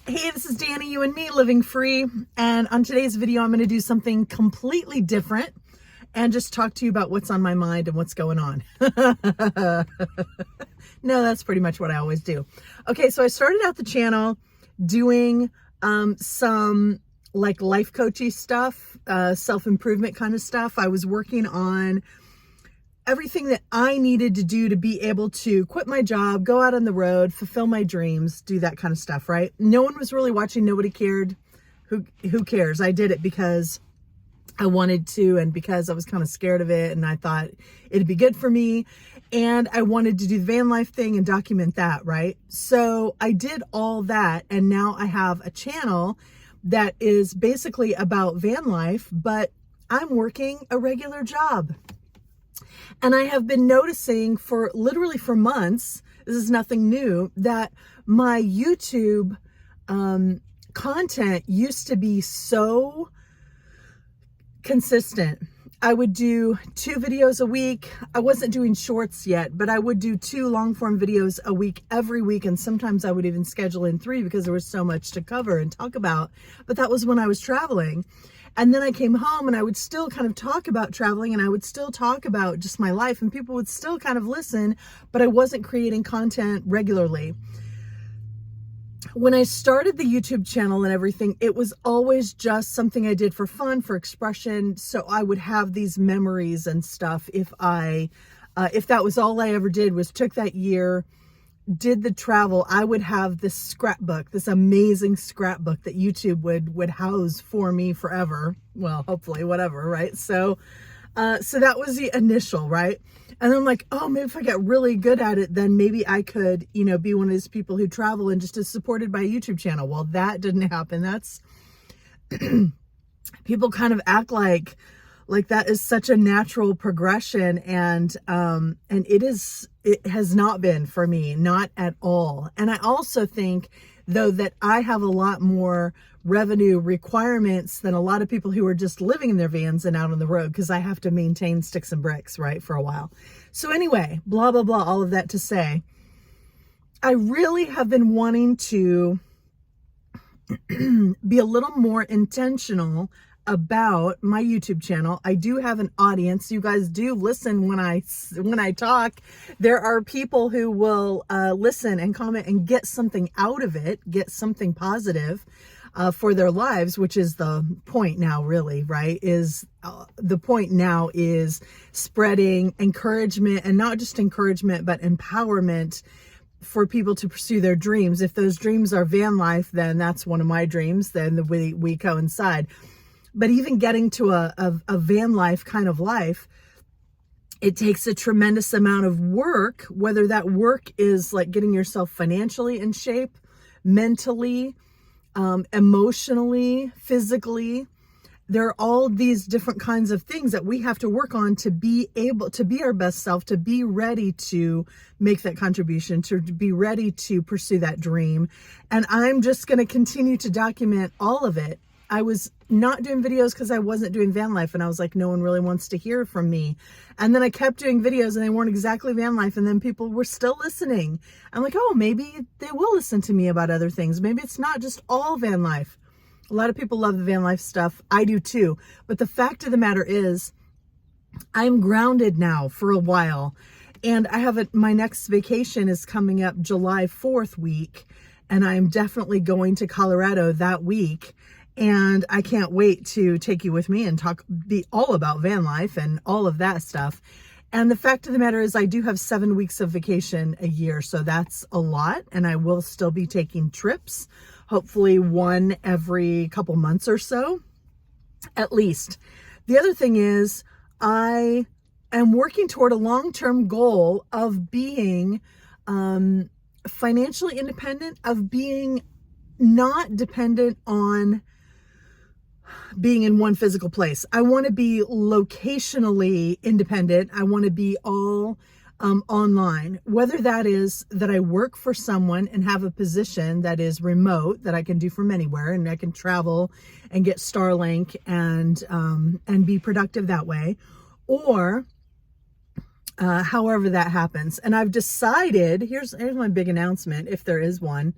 Hey, this is Dani, you and me, living free. And on today's video, I'm going to do something completely different and just talk to you about what's on my mind and what's going on. No, that's pretty much what I always do. Okay, so I started out the channel doing some like life coachy stuff, self-improvement kind of stuff. I was working on everything that I needed to do to be able to quit my job, go out on the road, fulfill my dreams, do that kind of stuff, right? No one was really watching. Nobody cared. Who cares? I did it because I wanted to and because I was kind of scared of it and I thought it'd be good for me. And I wanted to do the van life thing and document that, right? So I did all that. And now I have a channel that is basically about van life, but I'm working a regular job. And I have been noticing for literally for months, this is nothing new, that my YouTube content used to be so consistent. I would do 2 videos a week. I wasn't doing shorts yet, but I would do 2 long form videos a week, every week. And sometimes I would even schedule in 3 because there was so much to cover and talk about. But that was when I was traveling. And then I came home and I would still kind of talk about traveling and I would still talk about just my life and people would still kind of listen, but I wasn't creating content regularly. When I started the YouTube channel and everything, it was always just something I did for fun, for expression. So I would have these memories and stuff if that was all I ever did was took that year, did the travel, I would have this scrapbook, this amazing scrapbook that YouTube would house for me forever. Well, hopefully, whatever, right? So that was the initial, right? And I'm like, oh, maybe if I get really good at it, then maybe I could, be one of those people who travel and just is supported by a YouTube channel. Well, that didn't happen. That's people kind of act like that is such a natural progression, and it has not been for me, not at all. And I also think though that I have a lot more revenue requirements than a lot of people who are just living in their vans and out on the road, because I have to maintain sticks and bricks, right, for a while. So anyway, blah blah blah, all of that to say, I really have been wanting to be a little more intentional about my YouTube channel. I do have an audience. You guys do listen when I talk. There are people who will listen and comment and get something out of it, get something positive for their lives, which is the point now, really, right? The point now is spreading encouragement, and not just encouragement, but empowerment for people to pursue their dreams. If those dreams are van life, then that's one of my dreams. Then we coincide. But even getting to a van life kind of life, it takes a tremendous amount of work, whether that work is like getting yourself financially in shape, mentally, emotionally, physically. There are all these different kinds of things that we have to work on to be able to be our best self, to be ready to make that contribution, to be ready to pursue that dream. And I'm just going to continue to document all of it. I was not doing videos because I wasn't doing van life, and I was like, no one really wants to hear from me. And then I kept doing videos and they weren't exactly van life, and then people were still listening. I'm like, oh, maybe they will listen to me about other things. Maybe it's not just all van life. A lot of people love the van life stuff. I do too. But the fact of the matter is, I'm grounded now for a while, and I have my next vacation is coming up July 4th week, and I'm definitely going to Colorado that week. And I can't wait to take you with me and be all about van life and all of that stuff. And the fact of the matter is, I do have 7 weeks of vacation a year. So that's a lot. And I will still be taking trips, hopefully one every couple months or so, at least. The other thing is, I am working toward a long-term goal of being financially independent, of being not dependent on being in one physical place. I want to be locationally independent. I want to be all online, whether that is that I work for someone and have a position that is remote that I can do from anywhere, and I can travel and get Starlink and be productive that way, or however that happens. And I've decided, here's my big announcement, if there is one.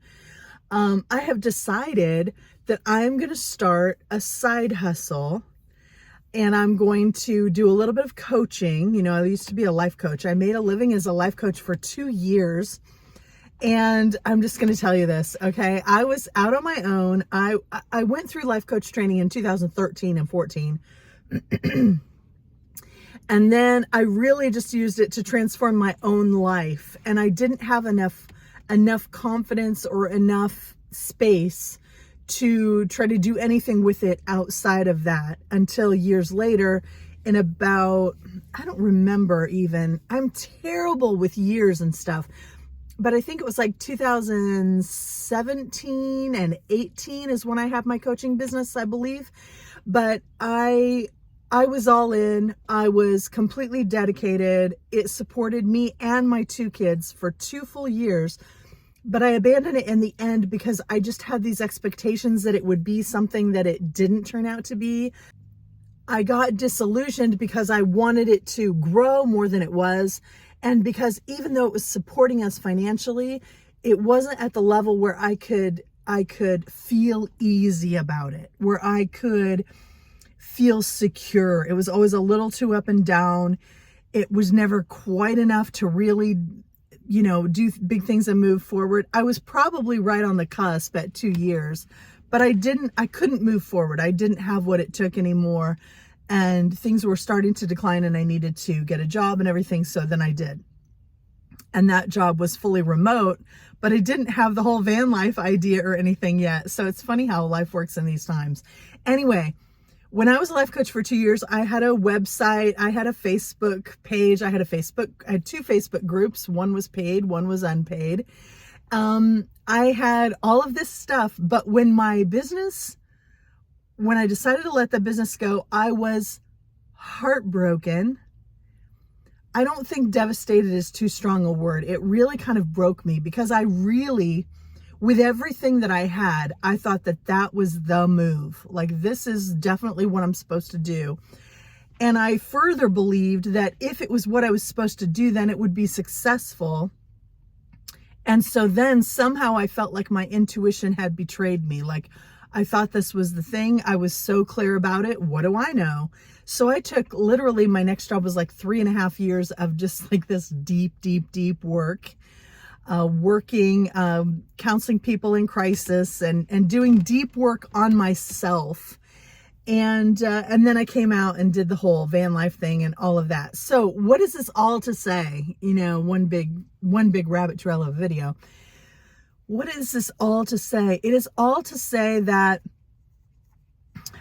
I have decided that I'm going to start a side hustle, and I'm going to do a little bit of coaching. You know, I used to be a life coach. I made a living as a life coach for 2 years. And I'm just going to tell you this, okay? I was out on my own. I went through life coach training in 2013 and 14. And then I really just used it to transform my own life. And I didn't have enough confidence or enough space to try to do anything with it outside of that until years later, in about, I don't remember even, I'm terrible with years and stuff, but I think it was like 2017 and 18 is when I had my coaching business, I believe. But I was all in. I was completely dedicated. It supported me and my 2 kids for 2 full years. But I abandoned it in the end because I just had these expectations that it would be something that it didn't turn out to be. I got disillusioned because I wanted it to grow more than it was. And because even though it was supporting us financially, it wasn't at the level where I could feel easy about it, where I could feel secure. It was always a little too up and down. It was never quite enough to really, you know, do big things and move forward. I was probably right on the cusp at 2 years, but I couldn't move forward. I didn't have what it took anymore. And things were starting to decline and I needed to get a job and everything. So then I did. And that job was fully remote, but I didn't have the whole van life idea or anything yet. So it's funny how life works in these times. Anyway, when I was a life coach for 2 years, I had a website, I had a Facebook page, I had 2 Facebook groups. One was paid, one was unpaid. I had all of this stuff, but when I decided to let the business go, I was heartbroken. I don't think devastated is too strong a word. It really kind of broke me because with everything that I had, I thought that was the move. Like, this is definitely what I'm supposed to do. And I further believed that if it was what I was supposed to do, then it would be successful. And so then somehow I felt like my intuition had betrayed me. Like, I thought this was the thing. I was so clear about it. What do I know? So I took literally, my next job was like 3.5 years of just like this deep work, working, counseling people in crisis and doing deep work on myself. And then I came out and did the whole van life thing and all of that. So what is this all to say? You know, one big rabbit trail of a video. What is this all to say? It is all to say that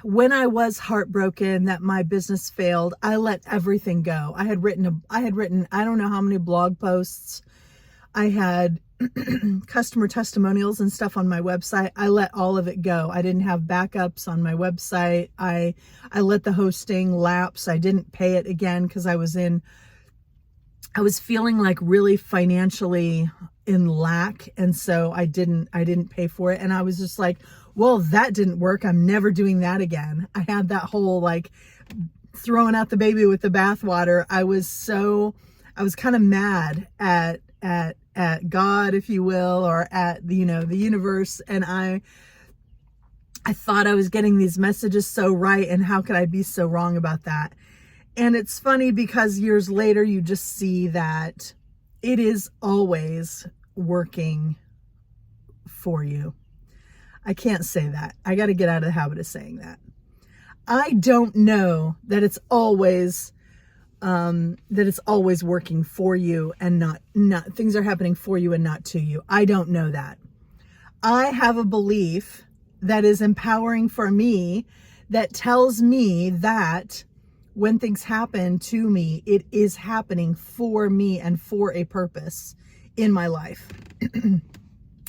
when I was heartbroken that my business failed, I let everything go. I had written, I don't know how many blog posts. I had customer testimonials and stuff on my website. I let all of it go. I didn't have backups on my website. I let the hosting lapse. I didn't pay it again because I was feeling like really financially in lack. And so I didn't pay for it. And I was just like, well, that didn't work. I'm never doing that again. I had that whole like throwing out the baby with the bathwater. I was kind of mad at God, if you will, or at the universe. And I thought I was getting these messages so right. And how could I be so wrong about that? And it's funny because years later, you just see that it is always working for you. I can't say that. I got to get out of the habit of saying that. I don't know that it's always working for you and not things are happening for you and not to you. I don't know that. I have a belief that is empowering for me that tells me that when things happen to me, it is happening for me and for a purpose in my life.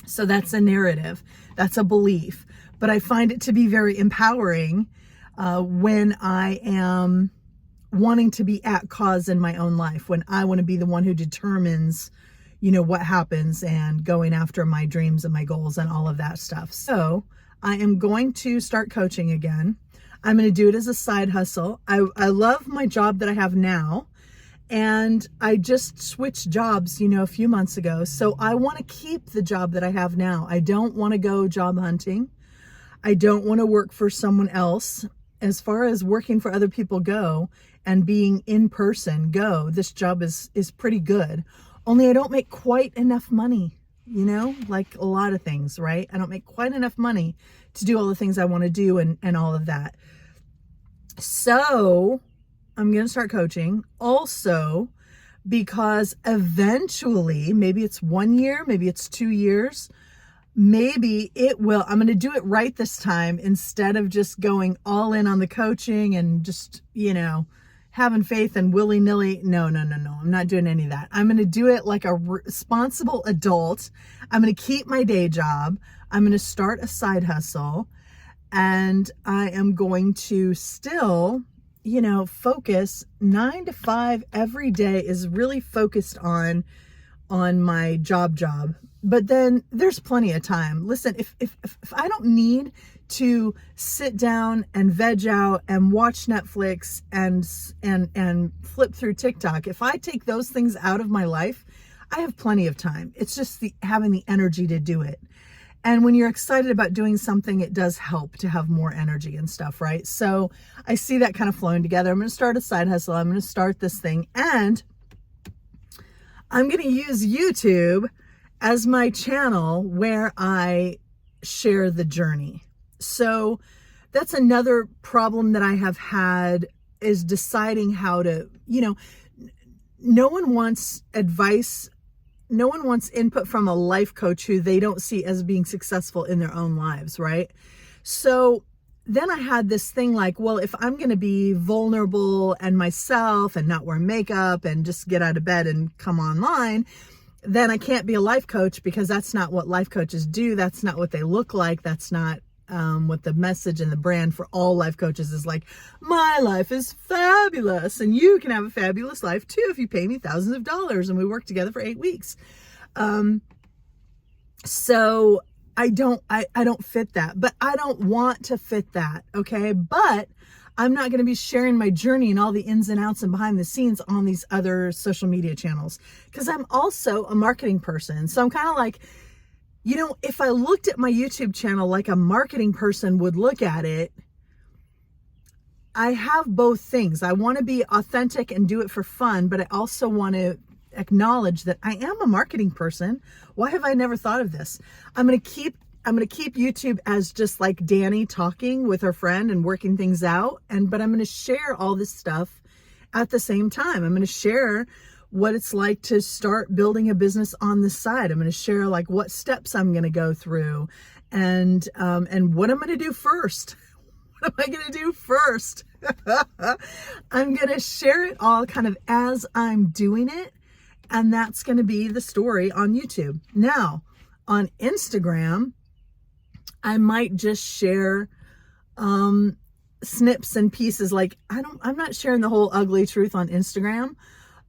So that's a narrative. That's a belief. But I find it to be very empowering when I am wanting to be at cause in my own life, when I want to be the one who determines, what happens and going after my dreams and my goals and all of that stuff. So I am going to start coaching again. I'm going to do it as a side hustle. I love my job that I have now. And I just switched jobs, a few months ago. So I want to keep the job that I have now. I don't want to go job hunting. I don't want to work for someone else. As far as working for other people go and being in person go, this job is pretty good. Only I don't make quite enough money, like a lot of things, right? I don't make quite enough money to do all the things I want to do and all of that. So I'm going to start coaching also because eventually, maybe it's 1 year, maybe it's 2 years, maybe it will. I'm going to do it right this time instead of just going all in on the coaching and just, having faith and willy-nilly. No. I'm not doing any of that. I'm going to do it like a responsible adult. I'm going to keep my day job. I'm going to start a side hustle, and I am going to still, focus 9 to 5 every day is really focused on my job. But then there's plenty of time. Listen, if I don't need to sit down and veg out and watch Netflix and flip through TikTok, if I take those things out of my life, I have plenty of time. It's just having the energy to do it. And when you're excited about doing something, it does help to have more energy and stuff, right? So I see that kind of flowing together. I'm going to start a side hustle. I'm going to start this thing, and I'm going to use YouTube as my channel where I share the journey. So that's another problem that I have had, is deciding how to, no one wants advice. No one wants input from a life coach who they don't see as being successful in their own lives, right? So then I had this thing like, well, if I'm going to be vulnerable and myself and not wear makeup and just get out of bed and come online, then I can't be a life coach, because that's not what life coaches do. That's not what they look like. That's not what the message and the brand for all life coaches is like. My life is fabulous, and you can have a fabulous life too if you pay me thousands of dollars and we work together for 8 weeks. So I don't fit that, but I don't want to fit that. Okay. But I'm not going to be sharing my journey and all the ins and outs and behind the scenes on these other social media channels, because I'm also a marketing person. So I'm kind of like, if I looked at my YouTube channel like a marketing person would look at it, I have both things. I want to be authentic and do it for fun, but I also want to acknowledge that I am a marketing person. Why have I never thought of this? I'm going to keep YouTube as just like Dani talking with her friend and working things out. But I'm going to share all this stuff at the same time. I'm going to share what it's like to start building a business on the side. I'm going to share like what steps I'm going to go through and what I'm going to do first. What am I going to do first? I'm going to share it all kind of as I'm doing it. And that's going to be the story on YouTube. Now, on Instagram, I might just share snips and pieces. Like I'm not sharing the whole ugly truth on Instagram,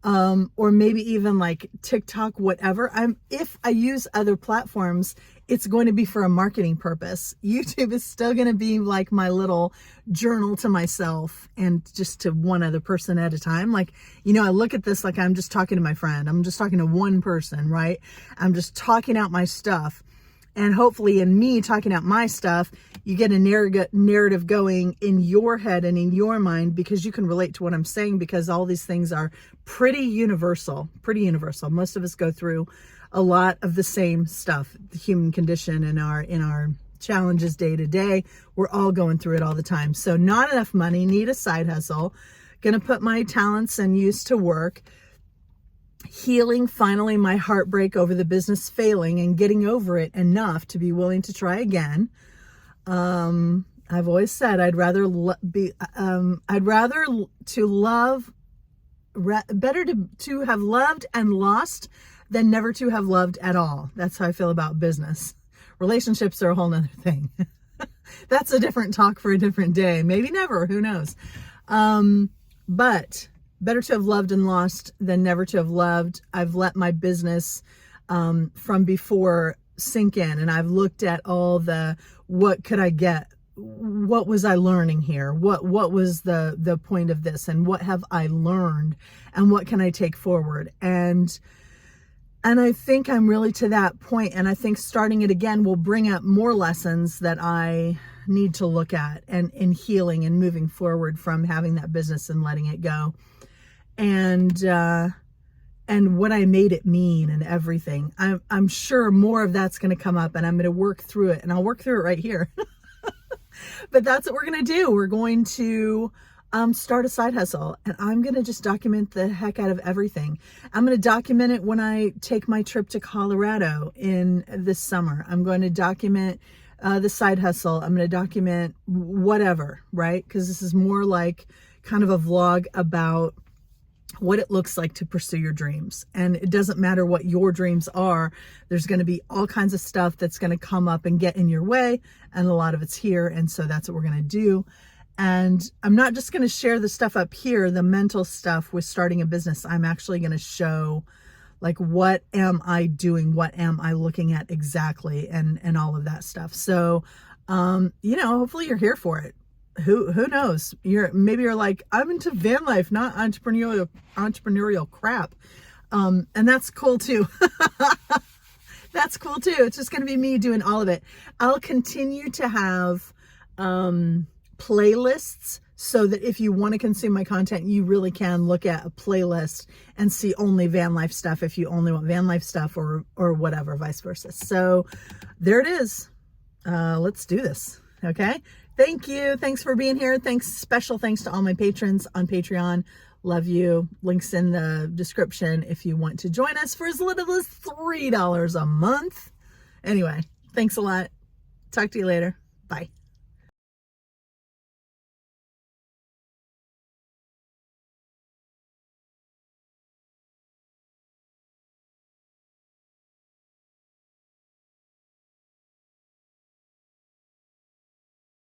or maybe even like TikTok, whatever. If I use other platforms, it's going to be for a marketing purpose. YouTube is still going to be like my little journal to myself and just to one other person at a time. Like, I look at this like I'm just talking to my friend. I'm just talking to one person, right? I'm just talking out my stuff. And hopefully in me talking out my stuff, you get a narrative going in your head and in your mind, because you can relate to what I'm saying, because all these things are pretty universal. Most of us go through a lot of the same stuff, the human condition in our challenges day to day. We're all going through it all the time. So not enough money, need a side hustle, gonna put my talents and use to work. Healing finally my heartbreak over the business failing and getting over it enough to be willing to try again. I've always said I'd rather better to have loved and lost than never to have loved at all. That's how I feel about business. Relationships are a whole nother thing. That's a different talk for a different day. Maybe never, who knows? But better to have loved and lost than never to have loved. I've let my business from before sink in, and I've looked at all the what could I get what was I learning here? What was the point of this, and what have I learned, and what can I take forward? And I think I'm really to that point, and I think starting it again will bring up more lessons that I need to look at, and in healing and moving forward from having that business and letting it go, and what I made it mean and everything. I'm sure more of that's going to come up, and I'm going to work through it, and I'll work through it right here. But that's what we're going to do. We're going to start a side hustle, and I'm going to just document the heck out of everything. I'm going to document it when I take my trip to Colorado in this summer. I'm going to document the side hustle. I'm going to document whatever, right? Because this is more like kind of a vlog about what it looks like to pursue your dreams. And it doesn't matter what your dreams are. There's going to be all kinds of stuff that's going to come up and get in your way. And a lot of it's here. And so that's what we're going to do. And I'm not just going to share the stuff up here, the mental stuff with starting a business. I'm actually going to show, like, what am I doing? What am I looking at exactly? And all of that stuff. So, hopefully you're here for it. Who knows? Maybe you're like, I'm into van life, not entrepreneurial crap. And that's cool too. That's cool too. It's just going to be me doing all of it. I'll continue to have playlists, so that if you want to consume my content, you really can look at a playlist and see only van life stuff if you only want van life stuff, or whatever, vice versa. So there it is. Let's do this. Okay. Thank you. Thanks for being here. Special thanks to all my patrons on Patreon. Love you. Links in the description if you want to join us for as little as $3 a month. Anyway, thanks a lot. Talk to you later. Bye.